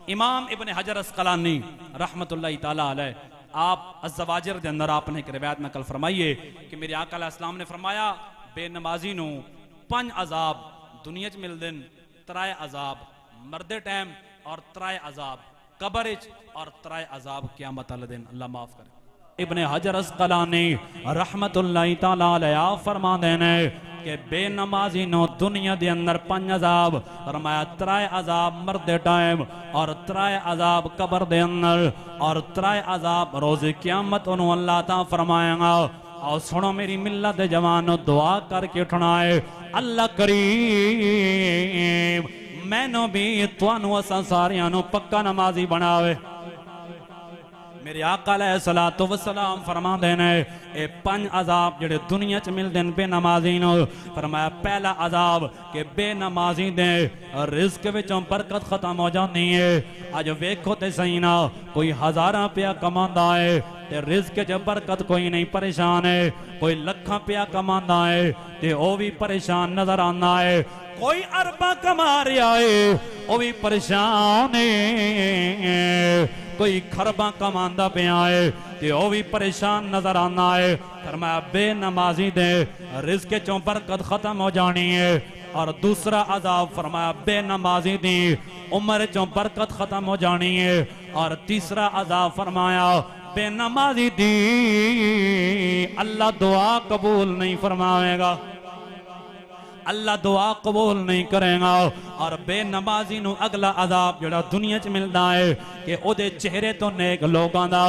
इमाम इब्न हजर अस्कलानी रहमतुल्लाहि ताला अलैह आप अज़्ज़वाजिर दे अंदर आपने एक रिवायत नकल फरमाइए कि मेरे आका अलैहिस्सलाम ने फरमाया बेनमाजी नू 5 अजाब दुनिया च मिलदे न, 3 अजाब मरदे टाइम और 3 अजाब कबर च और 3 अजाब क़यामत वाले दिन। अल्लाह माफ करे। इब्न हजर अस्कलानी रहमतुल्लाहि ताला अलैह फरमाते हैं कि बेनमाजी नो दुनिया दे अंदर 5 अजाब फरमाया, 3 अजाब मरदे टाइम और 3 अजाब कबर दे अंदर और 3 अजाब रोज़े क़यामत उन्हों अल्लाह ताला फरमाएगा। और सुनो मेरी मिल्लत दे जवानो, दुआ करके उठना है, अल्लाह करीम मैनू भी तुहानू असां सारियां नू पक्का नमाजी बनावे। मेरे आका अलैहिस्सलातु वस्सलाम फरमाते हैं ये 5 अजाब जेड़े दुनिया च मिलते हैं बेनमाजी नू। फरमाया पहला अजाब कि बेनमाजी दे रिज़्क विचों बरकत खत्म हो जाती है। अज वेखो ते सही ना, कोई 1000 रुपया कमांदा है ते रिज़्क च बरकत कोई नहीं, परेशान है। कोई लाखां रुपया कमांदा है ते वो भी परेशान नजर आना है। कोई अरबा कमा रहा है वो भी परेशान है। कोई खरबा कमांदा पिया है ते वो भी परेशान नजर आना है। फरमाया बेनमाजी दे रिज़्क चों बरकत खत्म हो जानी है। और दूसरा अजाब फरमाया बेनमाजी दी उम्र चों बरकत खत्म हो जानी है। और तीसरा अजाब फरमाया बेनमाजी दी अल्लाह दुआ कबूल नहीं फरमाएगा, अल्लाह दुआ कबूल नहीं करेगा। और बेनमाजी नू अगला अजाब जड़ा दुनिया च मिलता है कि ओदे चेहरे तो नेक लोगों का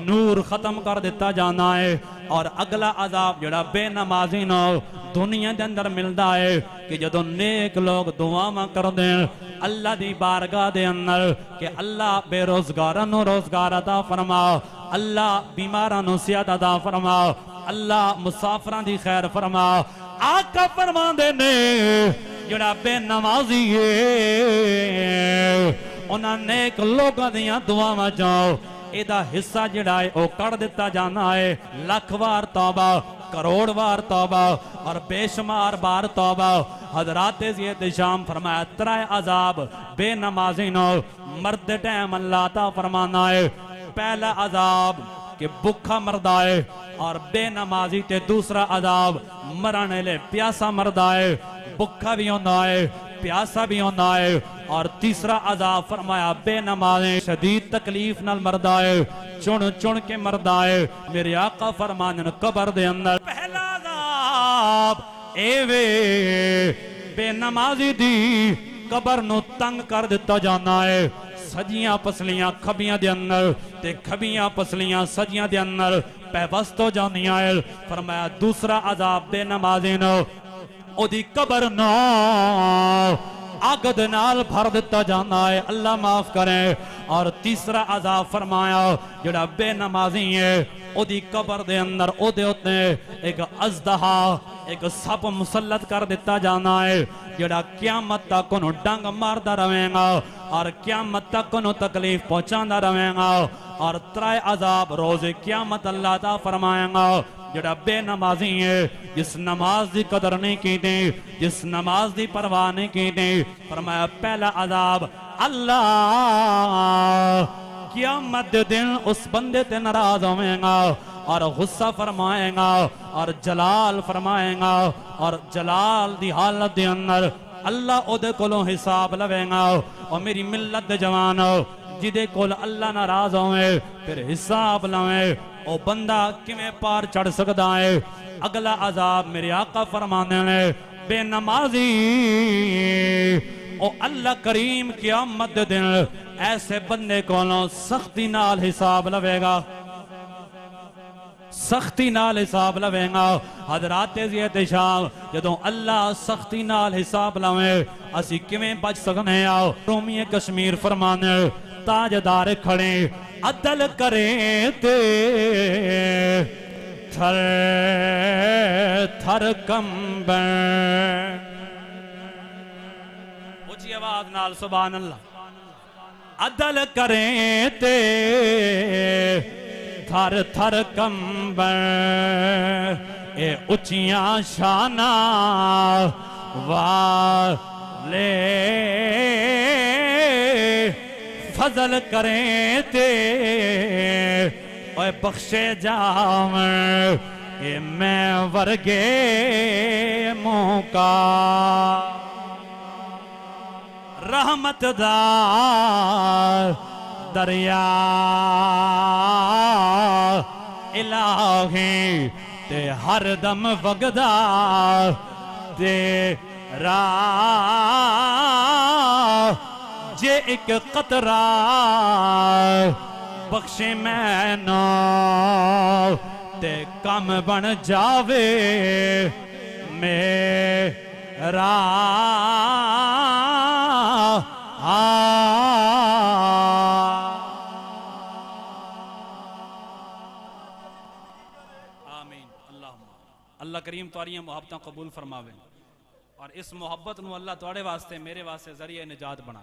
नूर खत्म कर दिता जाना है। और अगला अजाब जड़ा बेनमाजी नू दुनिया के अंदर मिलता है कि जदों नेक लोग दुआवां करदे अल्लाह दी बारगाह दे अंदर कि अल्लाह बेरोजगारां नू रोजगार अता फरमा, अल्लाह बीमारां नू सेहत अता फरमा, अल्लाह मुसाफिरां दी खैर फरमा। आका फरमांदे ने जड़ा बेनमाजी है उन्हां नेक लोगां दियां दुआवां चों एदा हिस्सा जड़ा है वो कड़ दिता जाना है। लाख वार तौबा, करोड़ वार तौबा और बेशुमार बार तौबा। हजरात ज़ियत शाम फरमाया 3 अजाब बेनमाजी नो मरदे टाइम अल्लाह ता फरमाना है। पहला अजाब कि भूखा मरदा है और बेनमाजी ते दूसरा अजाब मरण ले प्यासा मरदा है, भूखा भी होता है प्यासा भी होता है। और तीसरा अजाब फरमाया बेनमाजी शदीद तकलीफ नाल मरदा है, चुन चुन के मरदा है। मेरे आका फरमाने कबर दे अंदर पहला अजाब एवे बेनमाजी दी कबर नू तंग कर दिता जाना है। सजियां पसलियां खबियां दे अंदर ते खबियां पसलियां सजियां दे अंदर पैवस्त हो जानियां है। फरमाया दूसरा अजाब बेनमाजी नो ओदी कबर नो अग दे नाल भर दिता जाना है, अल्लाह माफ करे। और तीसरा अजाब फरमाया जेड़ा बेनमाजी है ओदी कबर दे अंदर ओदे उत्ते एक अज़दहा एक सप मुसल्लत कर दिता जाना है जेड़ा क़यामत तक उन्हों डंग मारदा रहेगा और क़यामत तक उन्हों तकलीफ पहुंचाता रहेगा। और 3 अजाब रोज़े क़यामत अल्लाह ता फरमाएगा जड़ा बेनमाजी है, जिस नमाज की कदर नहीं की थी, जिस नमाज की परवाह नहीं की थी। फरमाया पहला अजाब अल्लाह क़यामत दिन उस बंदे ते नाराज होवेगा और गुस्सा फरमाएगा और जलाल फरमाएगा। और जलाल दी हालत दे अंदर अल्लाह ओदे कोलों हिसाब लवेगा। और मेरी मिल्लत दे जवान जिदे कोल अल्लाह नाराज होवे फिर हिसाब लवे ओ बंदा किवें पार चढ़ सकदा है। अगला अजाब मेरे आका फरमाने ने बेनमाजी ओ अल्लाह करीम क़यामत दे दिन ऐसे बंदे कोलों सख्ती नाल हिसाब लवेगा, सख्ती नाल हिसाब लवेगा। हजरात ज़ियत शाम जदों अल्लाह सख्ती नाल हिसाब लवे असी किवें बच सकने आओ। रोमी कश्मीर फरमाने ताजदार खड़े अदल करे ते थर थर कंबे। ऊंची आवाज नाल सुभान अल्लाह। अदल करे ते थर थर कंबे ए उचिया शाना वाले फजल करें ते ओए बख्शे जाम ये मैं वर्गे मुँह का रहमत दा दरिया इलाही ते हर दम वगदा तेरा जे एक कतरा बख्शे मैनू ते कम बन जावे मेरा अल्लाह करीम तुहारियां मुहब्बतां कबूल फरमावे और इस मुहब्बत नूं अल्लाह तुहाडे वास्ते मेरे वास्ते जरिए निजात बना।